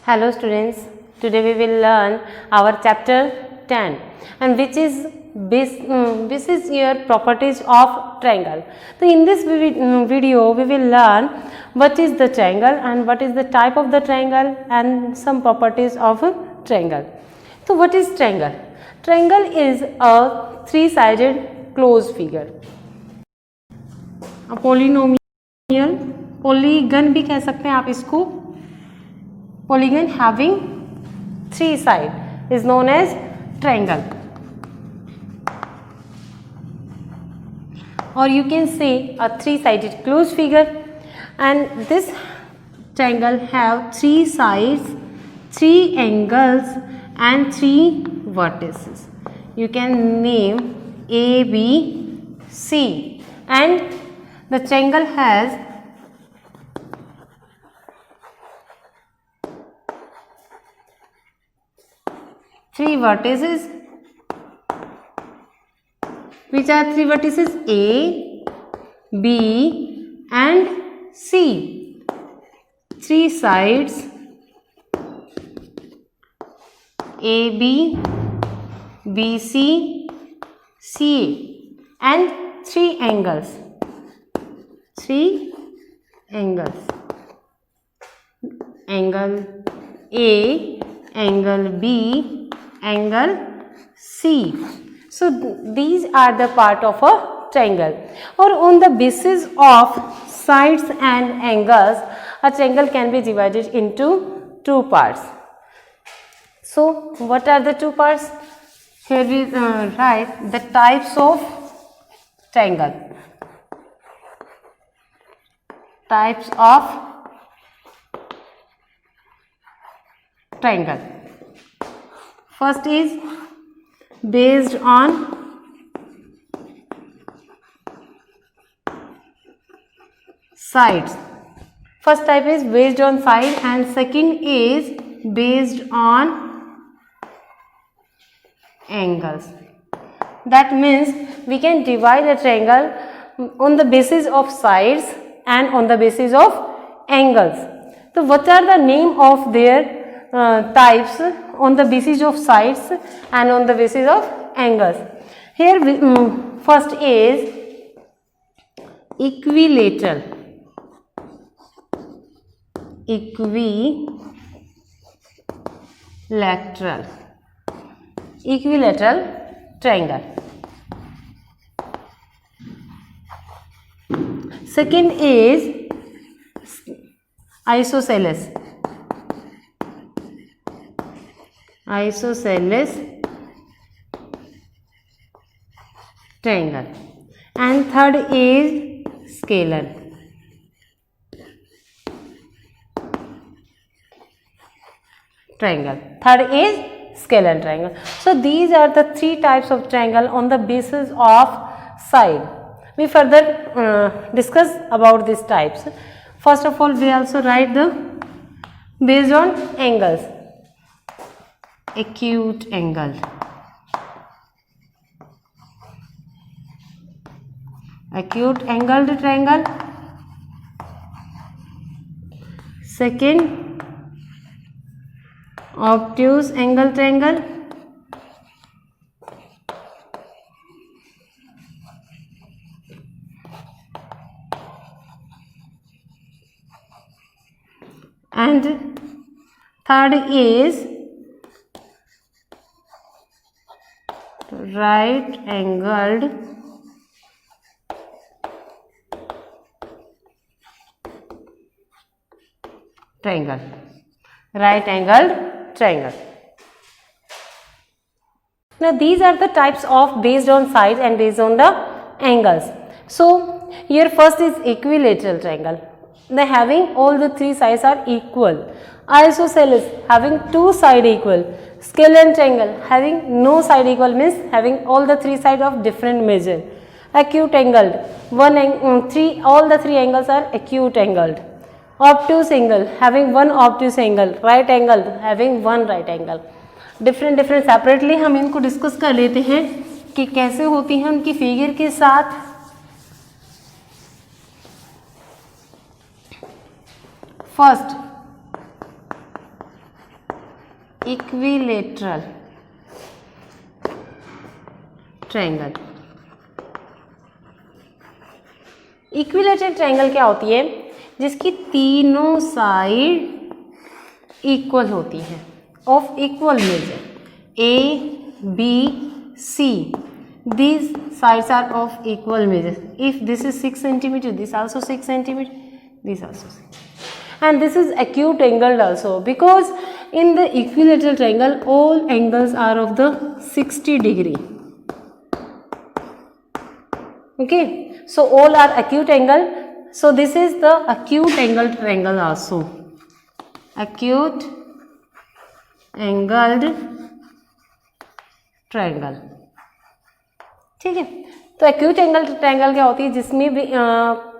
Hello students, today we will learn our chapter 10 and which is this is your properties of triangle. So in this video we will learn what is the triangle and what is the type of the triangle and some properties of a triangle. So what is triangle? Triangle is a three-sided closed figure. A polynomial, polygon भी कह सकते हैं आप इसको. Polygon having three sides is known as triangle, or you can say a three-sided closed figure. And this triangle have three sides, three angles and three vertices. You can name A, B, C, and the triangle has three vertices. Which are three vertices? A, B and C. Three sides A, B, B, C, C, and three angles. Three angles. Angle A, angle B, angle C. So these are the part of a triangle, or on the basis of sides and angles a triangle can be divided into two parts. So what are the two parts? Here we write the types of triangle. Types of triangle. First is based on sides. First type is based on side and second is based on angles. That means we can divide a triangle on the basis of sides and on the basis of angles. So what are the name of their types on the basis of sides and on the basis of angles? Here first is equilateral. Equilateral triangle. Second is isosceles triangle, and third is scalar triangle. Third is scalar triangle. So these are the three types of triangle on the basis of side. We further discuss about these types. First of all, we also write the based on angles. Acute angle, acute angled triangle. Second, obtuse angle triangle. And third is right angled triangle. Right angled triangle. Now these are the types of based on sides and based on the angles. So here first is equilateral triangle. They having all the three sides are equal. Isosceles having two sides equal. Scalar triangle having no side equal means having all the three sides of different measure. Acute angled, all the three angles are acute angled. Obtuse angle having one obtuse angle. Right angle having one right angle. Different separately हम इनको discuss कर लेते हैं कि कैसे होती हैं उनकी फिगर के साथ. First equilateral triangle. Equilateral triangle क्या होती है? जिसकी तीनों साइड इक्वल होती हैं, of equal major, A B C, these sides are of equal measure. If this is 6 centimeter, this also 6 centimeter, this also 6. And this is acute angled also, because in the equilateral triangle all angles are of the 60 degree. Okay, so all are acute angle. So this is the acute angled triangle also. Acute angled triangle. ठीक है, तो acute angle triangle क्या होती है? जिसमें भी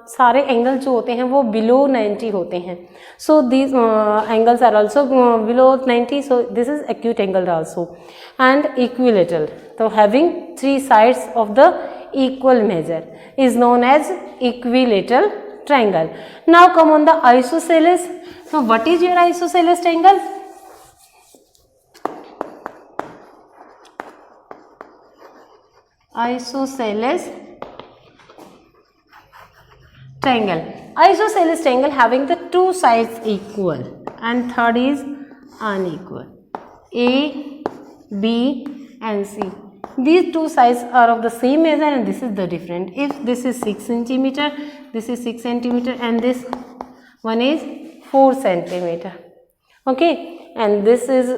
सारे angle जो होते हैं वो बिलो 90 होते हैं। So these angles are also below 90, so this is acute angle also. And equilateral, तो having 3 sides of the equal measure is known as equilateral triangle. Now come on the isosceles. So what is your isosceles triangle? Isosceles triangle. Isosceles triangle having the 2 sides equal and third is unequal. A, B and C. These 2 sides are of the same measure and this is the different. If this is 6 centimeter, this is 6 centimeter and this one is 4 centimeter. Okay, and this is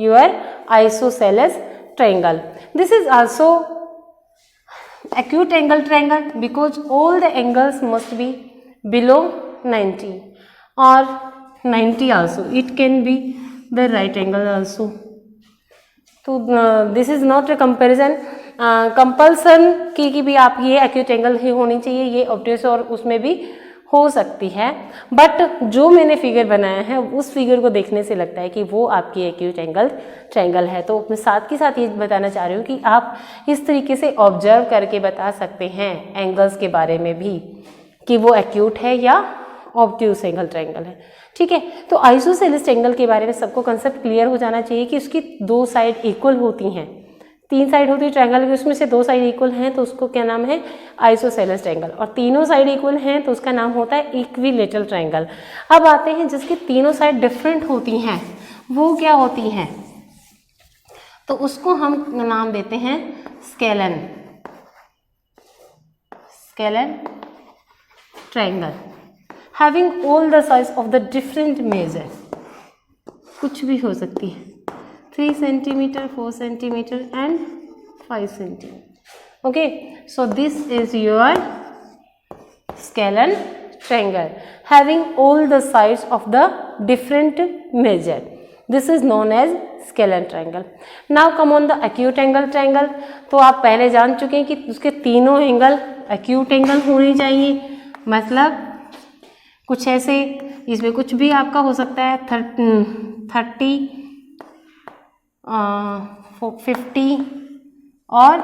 your isosceles triangle. This is also acute angle triangle because all the angles must be below 90 or 90 also. It can be the right angle also. तो this is not a comparison compulsion की भी आप ये acute angle ही होनी चाहिए, ये obvious और उसमें भी हो सकती है, बट जो मैंने फिगर बनाया है उस फिगर को देखने से लगता है कि वो आपकी एक्यूट एंगल ट्रायंगल है। तो मैं साथ के साथ ये बताना चाह रही हूँ कि आप इस तरीके से ऑब्जर्व करके बता सकते हैं एंगल्स के बारे में भी कि वो एक्यूट है या ऑब्ट्यूस एंगल ट्रायंगल है। ठीक है, तो आइसोसेलेस ट्रायंगल के बारे में सबको कंसेप्ट क्लियर हो जाना चाहिए कि उसकी 2 साइड इक्वल होती हैं। 3 साइड होती है ट्रायंगल की, उसमें से 2 साइड इक्वल हैं तो उसको क्या नाम है? Isosceles triangle. और तीनों साइड इक्वल हैं तो उसका नाम होता है इक्विलेटरल ट्रायंगल। अब आते हैं जिसकी तीनों साइड डिफरेंट होती हैं, वो क्या होती हैं? तो उसको हम नाम देते हैं scalene, scalene triangle having all the size of the different measure. कुछ भी हो सकती है, 3 centimeter, 4 centimeter and 5 centimeter. Okay, so this is your scalene triangle having all the sides of the different measure. This is known as scalene triangle. Now come on the acute angle triangle. तो आप पहले जान चुके हैं कि उसके तीनों angle acute angle होने चाहिए, मतलब कुछ ऐसे, इसमें कुछ भी आपका हो सकता है 30, 50 और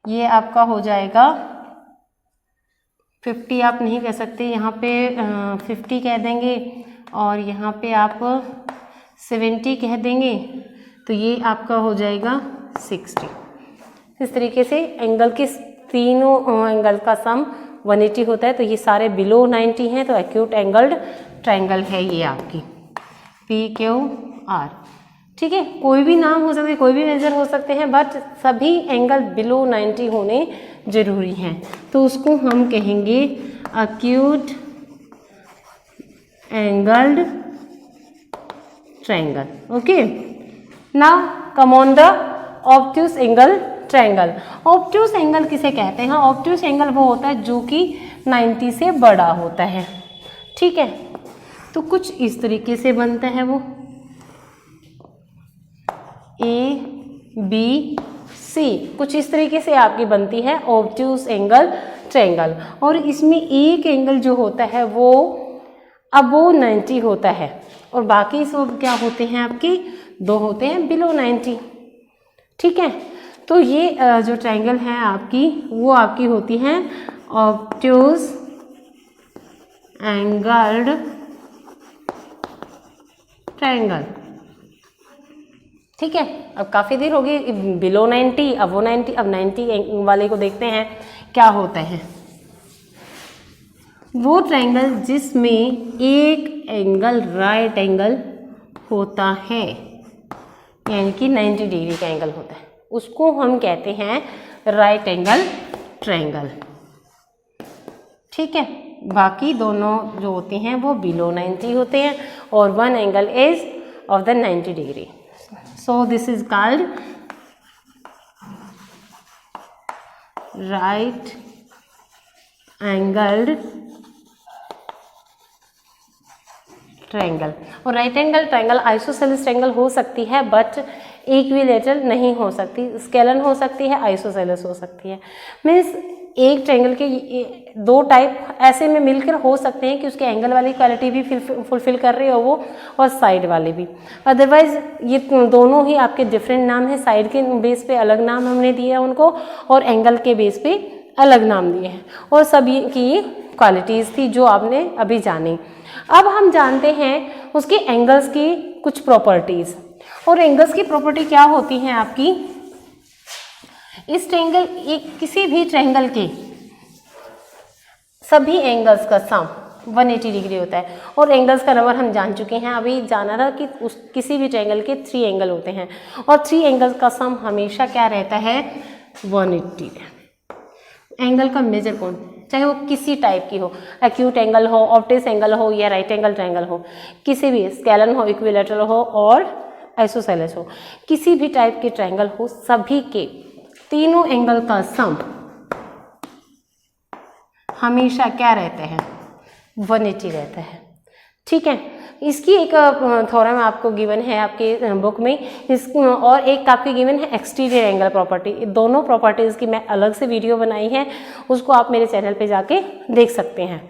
ये आपका हो जाएगा 50 आप नहीं कह सकते, यहाँ पे 50 कह देंगे और यहाँ पे आप 70 कह देंगे, तो ये आपका हो जाएगा 60। इस तरीके से एंगल के तीनों एंगल का सम 180 होता है, तो ये सारे बिलो 90 हैं, तो एक्यूट एंगल्ड ट्रायंगल है ये आपकी PQR। ठीक है, कोई भी नाम हो सकता है, कोई भी मेजर हो सकते हैं, बट सभी एंगल बिलो 90 होने जरूरी हैं, तो उसको हम कहेंगे acute angled triangle. Okay, now come on the obtuse angle triangle. Obtuse angle किसे कहते हैं? ऑब्ट्यूस एंगल वो होता है जो कि 90 से बड़ा होता है। ठीक है, तो कुछ इस तरीके से बनता है वो ABC, कुछ इस तरीके से आपकी बनती है ऑब्ट्यूस एंगल ट्रायंगल। और इसमें एक एंगल जो होता है वो अबोव 90 होता है और बाकी सब क्या होते हैं आपकी? 2 होते हैं बिलो 90। ठीक है, तो ये जो ट्रायंगल है आपकी वो आपकी होती हैं ऑब्ट्यूस एंगल्ड ट्रायंगल। ठीक है, अब काफ़ी देर हो गई, बिलो 90, अब वो 90, अब 90 वाले को देखते हैं क्या होता है। वो ट्रायंगल जिसमें एक एंगल राइट एंगल होता है, यानी कि 90 डिग्री का एंगल होता है, उसको हम कहते हैं राइट एंगल ट्रायंगल। ठीक है, बाकी दोनों जो होते हैं वो बिलो 90 होते हैं और one angle is of the 90 degree. So this is called right angled triangle. और right angle triangle isosceles triangle हो सकती है बट इक्विलैटरल नहीं हो सकती, स्केलन हो सकती है, आइसोसेलेस हो सकती है। मीन्स एक ट्रायंगल के दो टाइप ऐसे में मिलकर हो सकते हैं कि उसके एंगल वाली क्वालिटी भी फुलफिल कर रही हो वो, और साइड वाले भी। अदरवाइज ये दोनों ही आपके डिफरेंट नाम है, साइड के बेस पे अलग नाम हमने दिया है उनको और एंगल के बेस पे अलग नाम दिए हैं, और सभी की क्वालिटीज़ थी जो आपने अभी जानी। अब हम जानते हैं उसके एंगल्स की कुछ प्रॉपर्टीज़। और एंगल्स की प्रॉपर्टी क्या होती हैं आपकी, इस ट्रायंगल किसी भी ट्रायंगल के सभी एंगल्स का सम 180 डिग्री होता है। और एंगल्स का नंबर हम जान चुके हैं, अभी जाना था कि किसी भी ट्रायंगल के 3 एंगल होते हैं और 3 एंगल्स का सम हमेशा क्या रहता है, 180। एंगल का मेजर कौन, चाहे वो किसी टाइप की हो, एक्यूट एंगल हो, ऑब्टस एंगल हो या राइट एंगल ट्रायंगल हो, किसी भी स्केलन हो, इक्विलैटरल हो और आइसोसेलेस हो, किसी भी टाइप के ट्रायंगल हो, सभी के तीनों एंगल का सम हमेशा क्या रहता है, 180 रहता है। ठीक है, इसकी एक थ्योरम आपको गिवन है आपके बुक में, और एक आपकी गिवन है एक्सटीरियर एंगल प्रॉपर्टी। दोनों प्रॉपर्टीज़ की मैं अलग से वीडियो बनाई है, उसको आप मेरे चैनल पे जाके देख सकते हैं।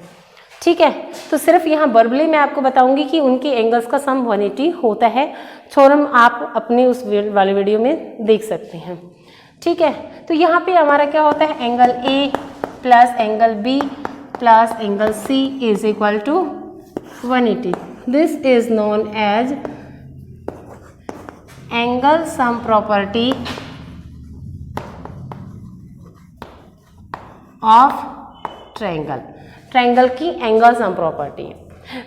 ठीक है, तो सिर्फ यहाँ वर्बली मैं आपको बताऊंगी कि उनके एंगल्स का सम 180 होता है। थ्योरम आप अपनी उस वाले वीडियो में देख सकते हैं। ठीक है, तो यहाँ पे हमारा क्या होता है, angle A plus angle B plus angle C is equal to 180। This is known as angle sum property of triangle. Triangle की एंगल सम प्रॉपर्टी।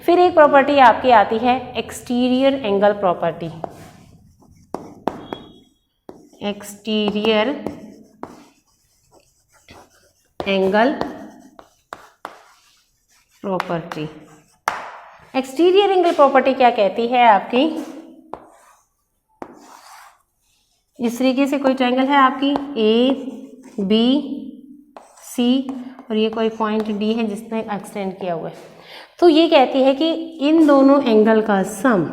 फिर एक प्रॉपर्टी आपकी आती है exterior angle property. Exterior angle property. Exterior angle property क्या कहती है आपकी, इस तरीके से कोई ट्रायंगल है आपकी ए बी सी और ये कोई पॉइंट डी है जिसने एक्सटेंड किया हुआ है, तो ये कहती है कि इन दोनों एंगल का सम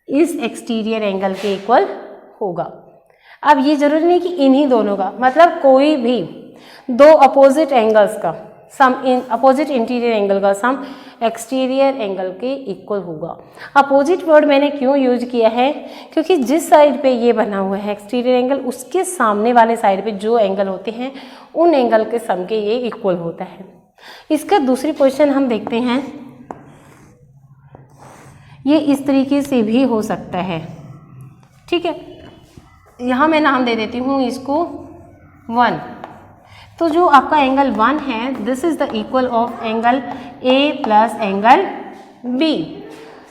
इस एक्सटीरियर एंगल के इक्वल होगा। अब ये जरूरी नहीं कि इन्हीं दोनों का, मतलब कोई भी दो अपोजिट एंगल्स का सम, अपोजिट इंटीरियर एंगल का सम एक्सटीरियर एंगल के इक्वल होगा। अपोजिट वर्ड मैंने क्यों यूज किया है, क्योंकि जिस साइड पे ये बना हुआ है एक्सटीरियर एंगल, उसके सामने वाले साइड पे जो एंगल होते हैं उन एंगल के सम के ये इक्वल होता है। इसका दूसरी पोजीशन हम देखते हैं, ये इस तरीके से भी हो सकता है। ठीक है, यहाँ मैं नाम दे देती हूँ इसको 1। तो जो आपका एंगल 1 है, this is the equal of angle A plus angle B.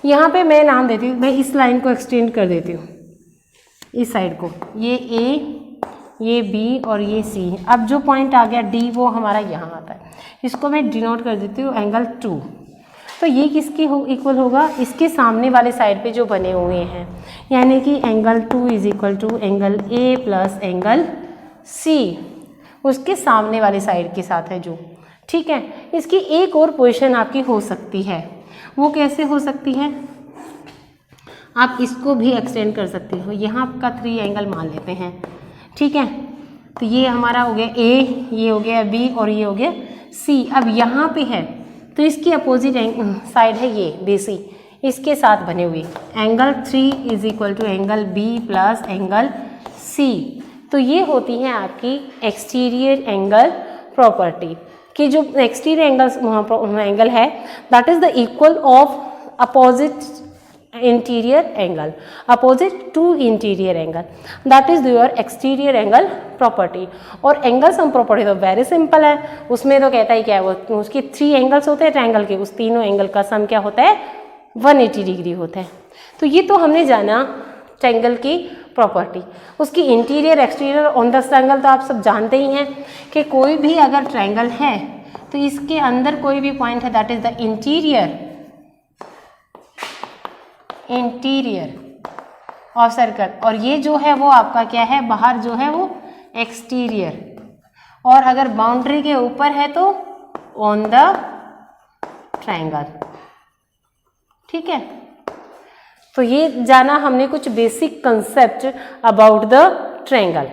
यहाँ पे मैं नाम देती हूँ, मैं इस लाइन को एक्सटेंड कर देती हूँ इस साइड को, ये ए, ये बी और ये सी। अब जो पॉइंट आ गया डी वो हमारा यहाँ आता है, इसको मैं डिनोट कर देती हूँ एंगल 2। तो ये किसकी इक्वल होगा, इसके सामने वाले साइड पे जो बने हुए हैं, यानी कि angle 2 is equal to angle A plus angle C, उसके सामने वाले साइड के साथ है जो। ठीक है, इसकी एक और पोजीशन आपकी हो सकती है, वो कैसे हो सकती है, आप इसको भी एक्सटेंड कर सकते हो। यहाँ का 3 एंगल मान लेते हैं। ठीक है, तो ये हमारा हो गया ए, ये हो गया बी और ये हो गया सी। अब यहाँ पे है तो इसकी अपोजिट साइड है ये बी सी, इसके साथ बने हुए angle 3 is equal to angle B plus angle C. तो ये होती है आपकी एक्सटीरियर एंगल प्रॉपर्टी कि जो एक्सटीरियर एंगल है that is the equal of opposite interior angle opposite to interior angle, that is your exterior angle property. और angle sum property तो वेरी सिंपल है, उसमें तो कहता है क्या है, वो उसके 3 एंगल्स होते हैं ट्रायंगल के, उस तीनों एंगल का सम क्या होता है 180 डिग्री होता है। तो ये तो हमने जाना ट्रायंगल की प्रॉपर्टी। उसकी interior exterior on the triangle तो आप सब जानते ही हैं कि कोई भी अगर ट्रायंगल है तो इसके अंदर कोई भी पॉइंट है that is the interior of circle, और ये जो है वो आपका क्या है, बाहर जो है वो एक्सटीरियर, और अगर बाउंड्री के ऊपर है तो ऑन द ट्रायंगल। ठीक है, तो ये जाना हमने कुछ basic concept about the triangle.